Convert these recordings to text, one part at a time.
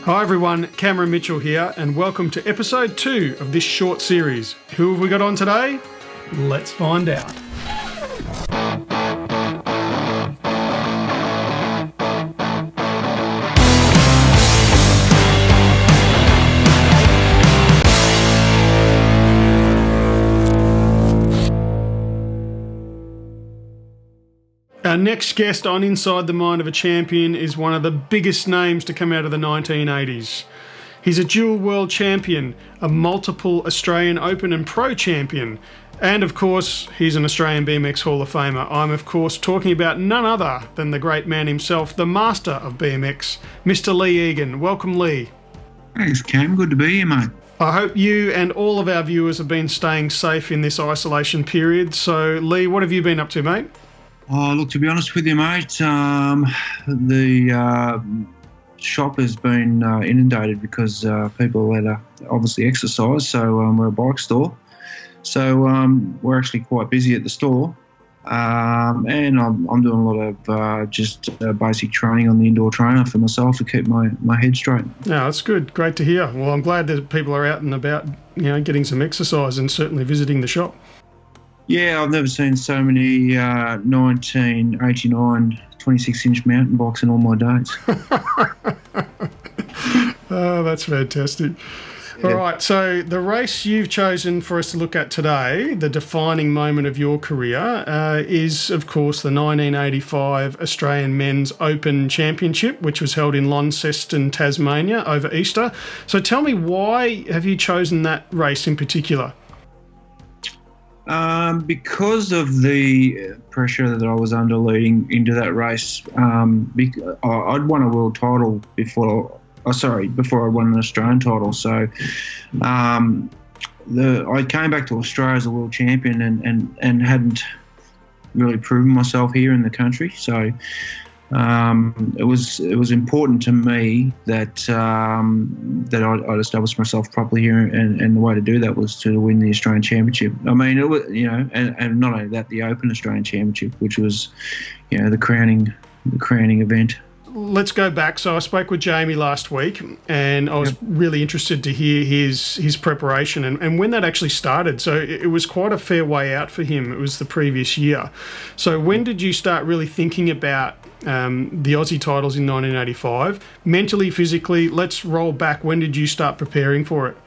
Hi everyone, Cameron Mitchell here, and welcome to episode 2 of this short series. Who have we got on today? Let's find out. Our next guest on Inside the Mind of a Champion is one of the biggest names to come out of the 1980s. He's a dual world champion, a multiple Australian Open and Pro champion, and of course, he's an Australian BMX Hall of Famer. I'm of course talking about none other than the great man himself, the master of BMX, Mr. Leigh Egan. Welcome, Leigh. Thanks, Cam. Good to be here, mate. I hope you and all of our viewers have been staying safe in this isolation period. So, Leigh, what have you been up to, mate? Oh, look, to be honest with you, mate, the shop has been inundated because people had to obviously exercise. So we're a bike store. So we're actually quite busy at the store. And I'm doing a lot of just basic training on the indoor trainer for myself to keep my head straight. Yeah, that's good. Great to hear. Well, I'm glad that people are out and about, getting some exercise and certainly visiting the shop. Yeah, I've never seen so many 1989 26-inch mountain bikes in all my days. Oh, that's fantastic. Yeah. All right, so the race you've chosen for us to look at today, the defining moment of your career, is, of course, the 1985 Australian Men's Open Championship, which was held in Launceston, Tasmania, over Easter. So tell me, why have you chosen that race in particular? Because of the pressure that I was under leading into that race, I'd won a world title before I won an Australian title. So I came back to Australia as a world champion and hadn't really proven myself here in the country. So it was important to me that I'd established myself properly here, and the way to do that was to win the Australian Championship. I mean, it was, and not only that, the Open Australian Championship, which was, the crowning event. Let's go back. So I spoke with Jamie last week, and I was really interested to hear his preparation and when that actually started. So it was quite a fair way out for him. It was the previous year. So when did you start really thinking about the Aussie titles in 1985? Mentally, physically, let's roll back. When did you start preparing for it?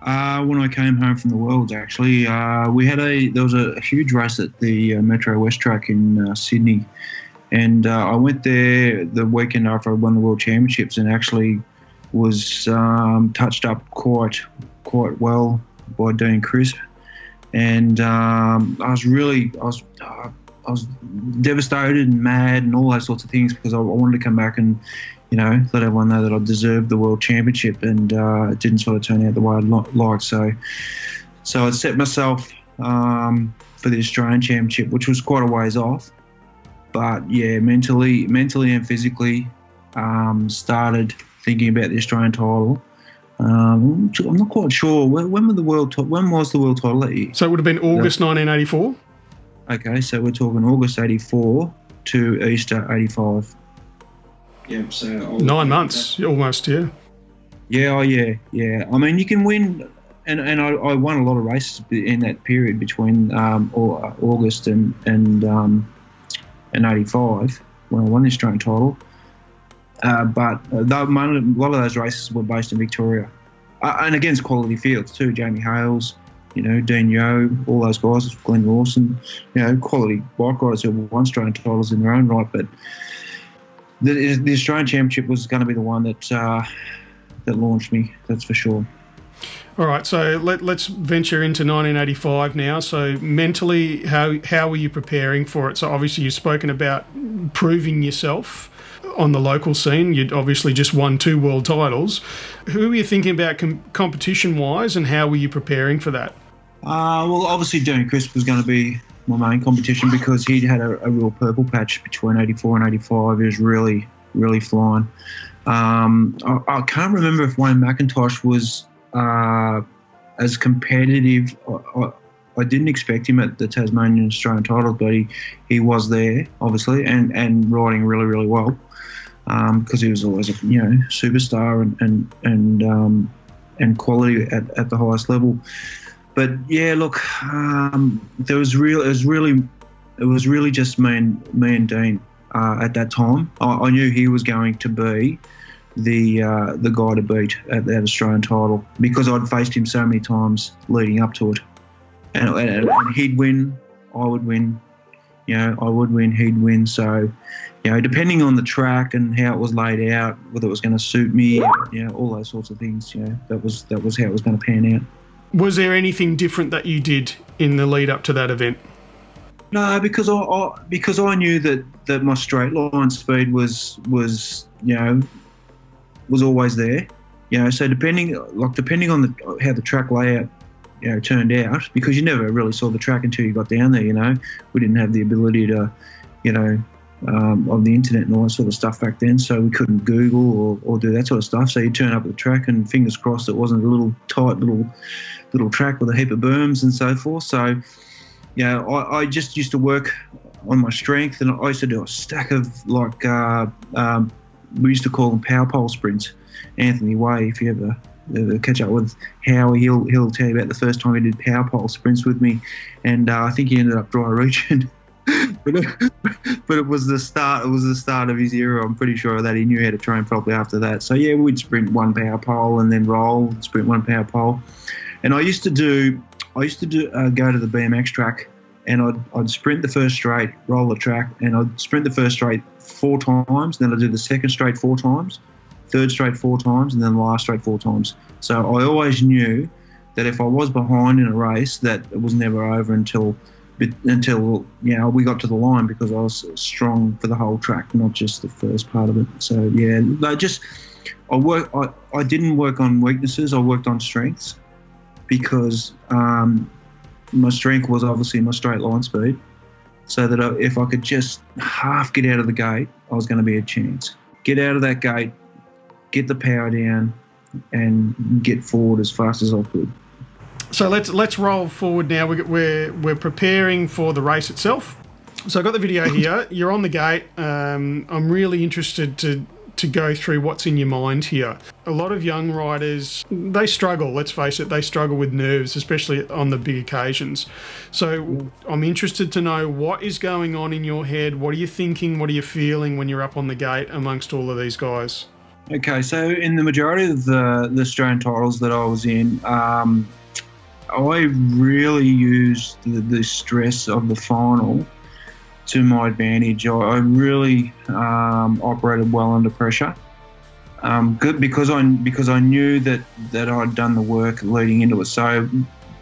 When I came home from the Worlds, actually, there was a huge race at the Metro West track in Sydney. And I went there the weekend after I won the World Championships, and actually was touched up quite well by Dean Crisp. And I was devastated and mad and all those sorts of things, because I wanted to come back and let everyone know that I deserved the World Championship, and it didn't sort of turn out the way I'd like. So I set myself for the Australian Championship, which was quite a ways off. But yeah, mentally and physically, started thinking about the Australian title. I'm not quite sure when was the world title that year? So it would have been August 1984. Okay, so we're talking August 84 to Easter 85. Yeah, so 9 months almost. Yeah. Yeah, I mean, you can win, and I won a lot of races in that period between August and 85 when I won the Australian title. But a lot of those races were based in Victoria, and against quality fields too. Jamie Hales, Dean Yeo, all those guys, Glenn Lawson, quality bike riders who won Australian titles in their own right. But the Australian Championship was going to be the one that launched me. That's for sure. All right, so let's venture into 1985 now. So mentally, how were you preparing for it? So obviously you've spoken about proving yourself on the local scene. You'd obviously just won 2 world titles. Who were you thinking about competition-wise, and how were you preparing for that? Well, obviously Dean Crisp was going to be my main competition, because he'd had a real purple patch between 84 and 85. He was really, really flying. I can't remember if Wayne McIntosh was as competitive. I didn't expect him at the Tasmanian Australian title, but he was there, obviously, and riding really, really well. because he was always a superstar and quality at the highest level. But yeah, look, it was really just me and Dean at that time. I knew he was going to be the guy to beat at that Australian title because I'd faced him so many times leading up to it, and he'd win, I would win, I would win, he'd win. So, depending on the track and how it was laid out, whether it was going to suit me, all those sorts of things, that was how it was going to pan out. Was there anything different that you did in the lead up to that event? No, because I knew that my straight line speed was always there. So depending on how the track layout turned out, because you never really saw the track until you got down there. We didn't have the ability to of the internet and all that sort of stuff back then, so we couldn't Google or do that sort of stuff. So you turn up at the track and fingers crossed it wasn't a little tight little track with a heap of berms and so forth. So I just used to work on my strength, and I used to do a stack of we used to call them power pole sprints. Anthony Way, if you ever catch up with Howie, he'll tell you about the first time he did power pole sprints with me, and I think he ended up dry reaching. but it was the start. It was the start of his era. I'm pretty sure that he knew how to train properly after that. So yeah, we'd sprint one power pole and then roll, sprint one power pole. And I used to go to the BMX track, and I'd sprint the first straight, roll the track, and I'd sprint the first straight 4 times. Then I'd do the second straight 4 times, third straight 4 times, and then the last straight 4 times. So I always knew that if I was behind in a race, that it was never over until we got to the line, because I was strong for the whole track, not just the first part of it. So yeah, I didn't work on weaknesses. I worked on strengths, because my strength was obviously my straight line speed, so that if I could just half get out of the gate, I was going to be a chance. Get out of that gate, get the power down, and get forward as fast as I could. So let's roll forward now. We're preparing for the race itself. So I've got the video here. You're on the gate. I'm really interested to go through what's in your mind here. A lot of young riders, they struggle, let's face it, they struggle with nerves, especially on the big occasions. So I'm interested to know what is going on in your head. What are you thinking? What are you feeling when you're up on the gate amongst all of these guys? Okay, so in the majority of the Australian titles that I was in, I really used the stress of the final to my advantage. I really operated well under pressure. Good because I knew that I'd done the work leading into it. So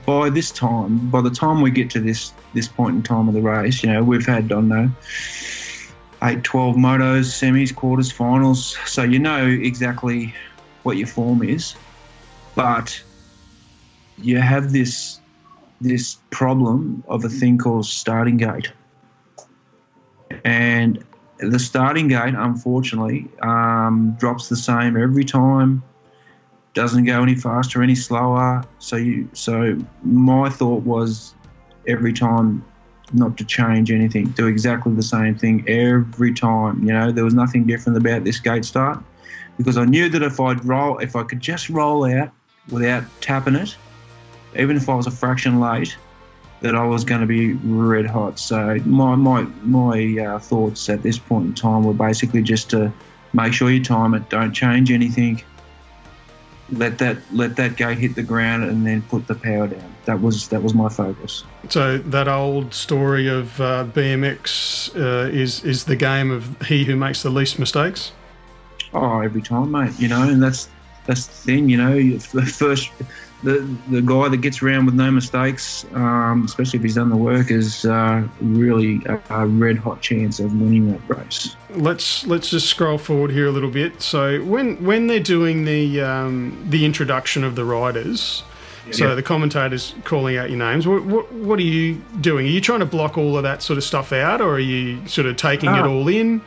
by the time we get to this point in time of the race, we've had, I don't know, 8, 12 motos, semis, quarters, finals. So you know exactly what your form is, but you have this problem of a thing called starting gate. And the starting gate, unfortunately, drops the same every time, doesn't go any faster, any slower. So my thought was every time not to change anything, do exactly the same thing every time. There was nothing different about this gate start, because I knew that if I could just roll out without tapping it, even if I was a fraction late, that I was going to be red hot. So my thoughts at this point in time were basically just to make sure you time it, don't change anything, let that gate hit the ground, and then put the power down. That was my focus. So that old story of BMX is the game of he who makes the least mistakes. Oh, every time, mate. And that's the thing. First. The guy that gets around with no mistakes, especially if he's done the work, is really a red hot chance of winning that race. Let's just scroll forward here a little bit. So when they're doing the introduction of the riders, so the commentators calling out your names, what are you doing? Are you trying to block all of that sort of stuff out, or are you sort of taking it all in?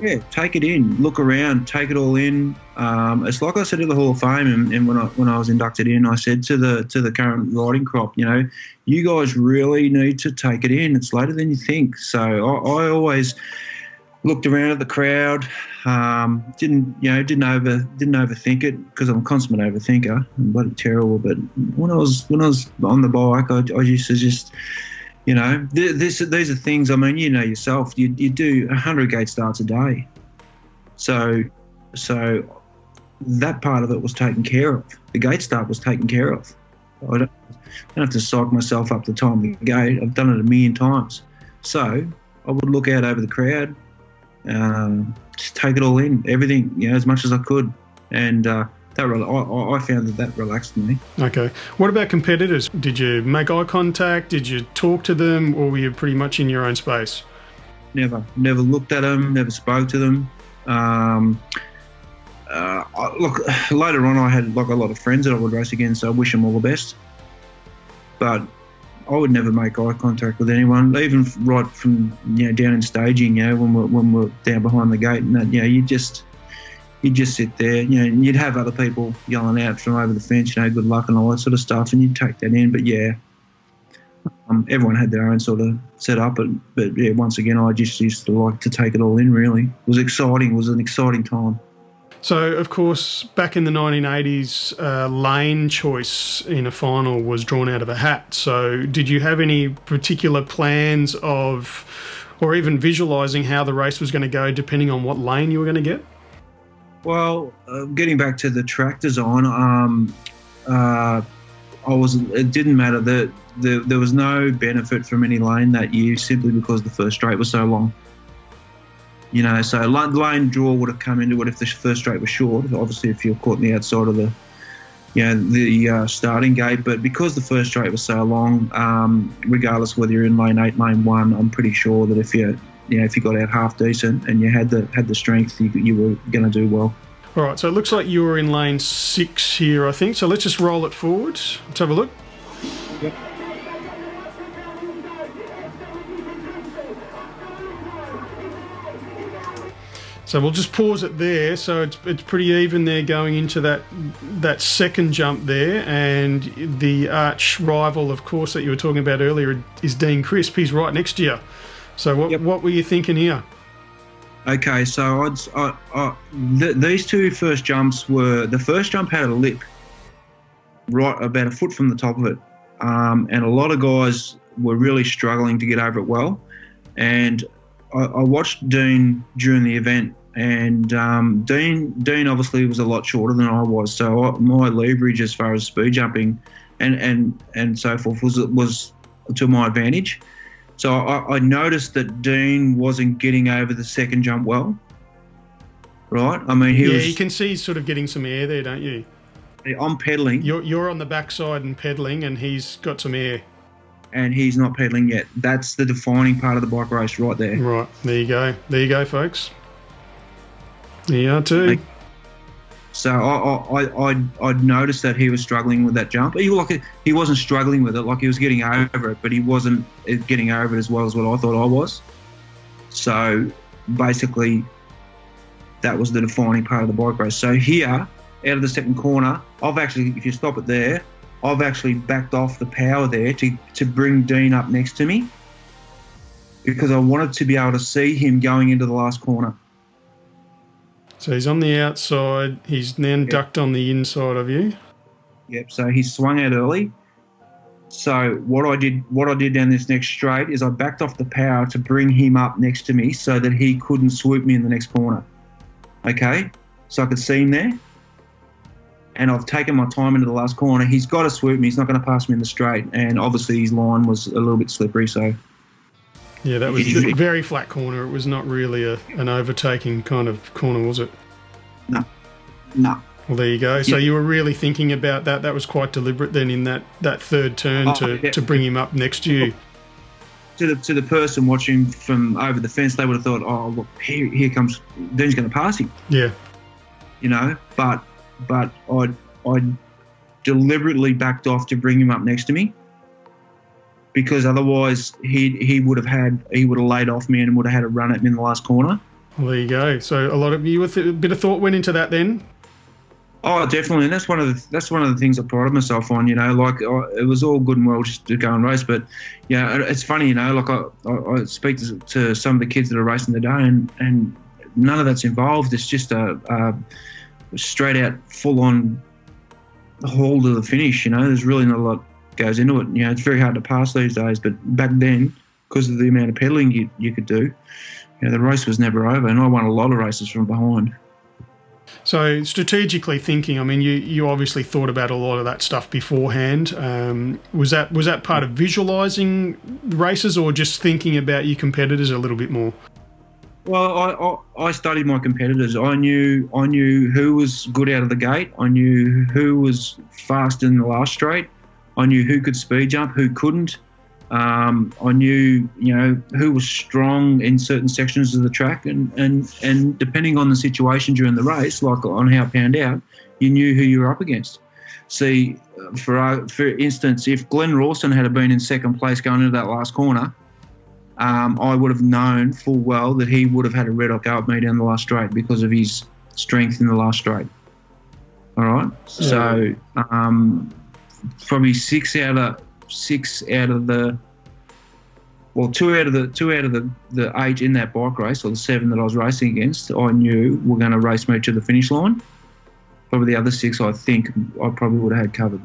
Yeah, take it in, look around, take it all in. It's like I said at the Hall of Fame, and when I was inducted in, I said to the current riding crop, you guys really need to take it in. It's later than you think. So I always Looked around at the crowd. Didn't overthink it because I'm a consummate overthinker. I'm bloody terrible. But when I was on the bike, I used to just, these are things. I mean, yourself. You do 100 gate starts a day, so that part of it was taken care of. The gate start was taken care of. I don't have to psych myself up to time the gate. I've done it a million times. So I would look out over the crowd. Just take it all in, everything, as much as I could, and I found that relaxed me. Okay. What about competitors? Did you make eye contact? Did you talk to them, or were you pretty much in your own space? Never looked at them, never spoke to them. Look, later on, I had a lot of friends that I would race against, so I wish them all the best. But I would never make eye contact with anyone, even right from down in staging. When we're down behind the gate, and that, you just sit there. And you'd have other people yelling out from over the fence, good luck and all that sort of stuff, and you'd take that in. But everyone had their own sort of setup. But once again, I just used to like to take it all in. Really, it was exciting. It was an exciting time. So, of course, back in the 1980s, lane choice in a final was drawn out of a hat. So did you have any particular plans of, or even visualising how the race was going to go depending on what lane you were going to get? Well, getting back to the track design, it didn't matter. There was no benefit from any lane that year simply because the first straight was so long. So lane draw would have come into it if the first straight was short. Obviously, if you're caught on the outside of the starting gate. But because the first straight was so long, regardless whether you're in lane 8, lane 1, I'm pretty sure that if you got out half decent and you had the strength, you were going to do well. All right. So it looks like you were in lane 6 here, I think. So let's just roll it forward. Let's have a look. Yep. So we'll just pause it there. So it's pretty even there going into that second jump there, and the arch rival, of course, that you were talking about earlier is Dean Crisp. He's right next to you. So what were you thinking here? Okay, so these two first jumps the first jump had a lip right about a foot from the top of it, and a lot of guys were really struggling to get over it well, and I watched Dean during the event, and Dean obviously was a lot shorter than I was, so my leverage as far as speed jumping and so forth was to my advantage. So I noticed that Dean wasn't getting over the second jump well, right? I mean, you can see he's sort of getting some air there, don't you? I'm pedalling. You're on the backside and pedalling, and he's got some air. And he's not pedaling yet. That's the defining part of the bike race right there. Right, there you go. There you go, folks. There you are too. So I'd noticed that he was struggling with that jump. He wasn't struggling with it, like he was getting over it, but he wasn't getting over it as well as what I thought I was. So basically, that was the defining part of the bike race. So here, out of the second corner, if you stop it there, I've actually backed off the power there to bring Dean up next to me because I wanted to be able to see him going into the last corner. So he's on the outside. He's then ducked on the inside of you. Yep. So he swung out early. So what I did down this next straight is I backed off the power to bring him up next to me so that he couldn't swoop me in the next corner. Okay. So I could see him there. And I've taken my time into the last corner. He's got to swoop me. He's not going to pass me in the straight. And obviously his line was a little bit slippery. So yeah, that was a very flat corner. It was not really an overtaking kind of corner, was it? No. Well, there you go. So you were really thinking about that. That was quite deliberate then in that third turn to bring him up next to you. To the person watching from over the fence, they would have thought, oh, look, here comes, Dean's going to pass him. Yeah. But I deliberately backed off to bring him up next to me because otherwise he would have laid off me and would have had a run at me in the last corner. Well, there you go. So a bit of thought went into that then. Oh, definitely, and that's one of the things I prided myself on. Like it was all good and well just to go and race, but yeah, it's funny. Like I speak to some of the kids that are racing today, and none of that's involved. It's just a straight out, full on haul to the finish. There's really not a lot goes into it. It's very hard to pass these days, but back then, because of the amount of pedaling you could do, the race was never over, and I won a lot of races from behind. So strategically thinking, I mean, you obviously thought about a lot of that stuff beforehand. Was that part of visualising races, or just thinking about your competitors a little bit more? Well, I studied my competitors. I knew who was good out of the gate. I knew who was fast in the last straight. I knew who could speed jump, who couldn't. I knew, who was strong in certain sections of the track, and depending on the situation during the race, like on how it panned out, you knew who you were up against. See, for instance, if Glenn Rawson had been in second place going into that last corner, I would have known full well that he would have had a red hot go at me down the last straight because of his strength in the last straight. All right, so probably two out of the 8 in that bike race, or the 7 that I was racing against, I knew were going to race me to the finish line. Probably the other 6, I think I probably would have had covered.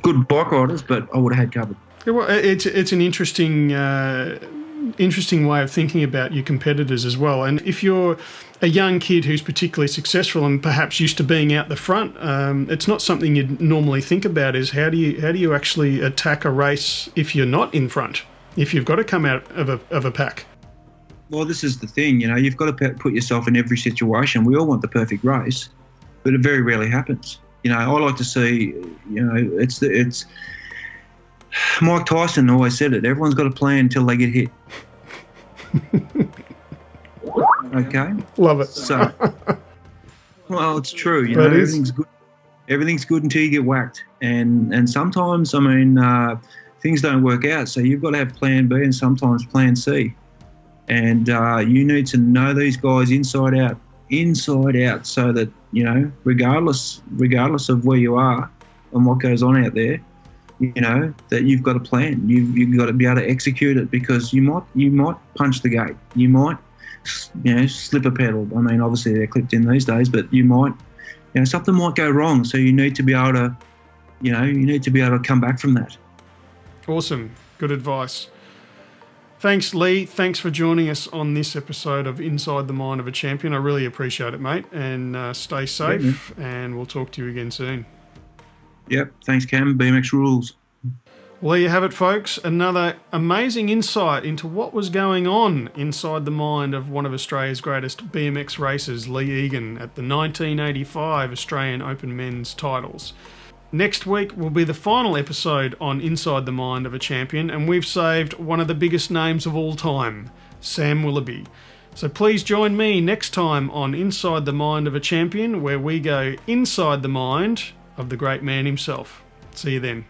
Good bike riders, but I would have had covered. Yeah, well, it's an interesting way of thinking about your competitors as well. And if you're a young kid who's particularly successful and perhaps used to being out the front, it's not something you'd normally think about. Is how do you actually attack a race if you're not in front? If you've got to come out of a pack. Well, this is the thing. You've got to put yourself in every situation. We all want the perfect race, but it very rarely happens. I like to see. It's Mike Tyson always said it. Everyone's got a plan until they get hit. Okay. Love it. So, well, it's true. Everything's good. Everything's good until you get whacked, and sometimes, things don't work out. So you've got to have Plan B and sometimes Plan C, and you need to know these guys inside out, so that regardless of where you are and what goes on out there, that you've got a plan. You've got to be able to execute it, because you might punch the gate. You might, slip a pedal. Obviously they're clipped in these days, but you might, something might go wrong. So you need to be able to, come back from that. Awesome. Good advice. Thanks, Leigh. Thanks for joining us on this episode of Inside the Mind of a Champion. I really appreciate it, mate. And stay safe, and we'll talk to you again soon. Yep. Thanks, Cam. BMX rules. Well, there you have it, folks. Another amazing insight into what was going on inside the mind of one of Australia's greatest BMX racers, Leigh Egan, at the 1985 Australian Open Men's titles. Next week will be the final episode on Inside the Mind of a Champion, and we've saved one of the biggest names of all time, Sam Willoughby. So please join me next time on Inside the Mind of a Champion, where we go inside the mind of the great man himself. See you then.